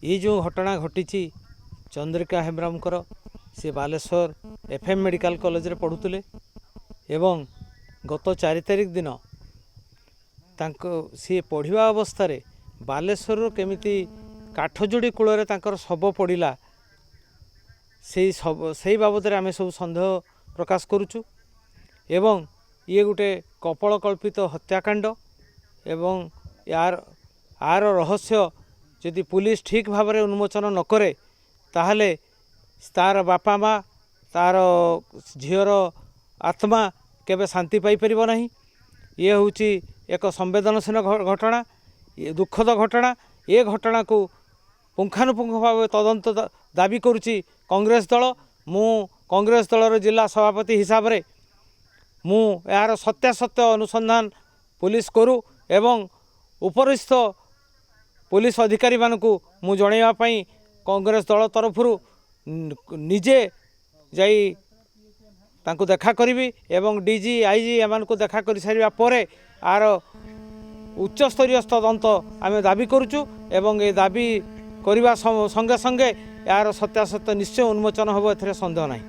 ये जो घटना घटी चंद्रिका हेम्ब्रमकर सी बालेश्वर एफएम मेडिकल कॉलेज रे पढ़ुले एवं गत 4 तारिख दिन सी पढ़ा अवस्था बालेश्वर केमिति काठजोड़ी कूल शव पड़ा से बाबद आम सब सन्देह प्रकाश करुचु एवं ये गोटे कपल कल्पित हत्याकांड एवं यार रहस्य जदि पुलिस ठीक भाव में उन्मोचन न करे ताहले तार बापा माँ तार झीर आत्मा केबे शांति पाई परिबो नहीं। ये हूँ एक संवेदनशील घटना, दुखद घटना। ये घटना को पुंखानुपुंख भाव तदंत दाबी करुच्ची कांग्रेस दल। मु कांग्रेस दलर जिला सभापति हिसाब रे मु यार सत्यासत्य अनुसंधान पुलिस करू एवं उपरिस्थ पुलिस अधिकारी मानकु मु जणैवा पई कांग्रेस दल तरफरु निजे जाई तांको देखा करिवि एवं डीजी आईजी एमानकु देखा करि सारिबा परे आर उच्च स्तरीय तदंत आमे दाबी करूचु एवं ए दाबी करबा संगे संगे यार सत्यासत्य निश्चय उन्मोचन होबो एथरे संदेह नाही।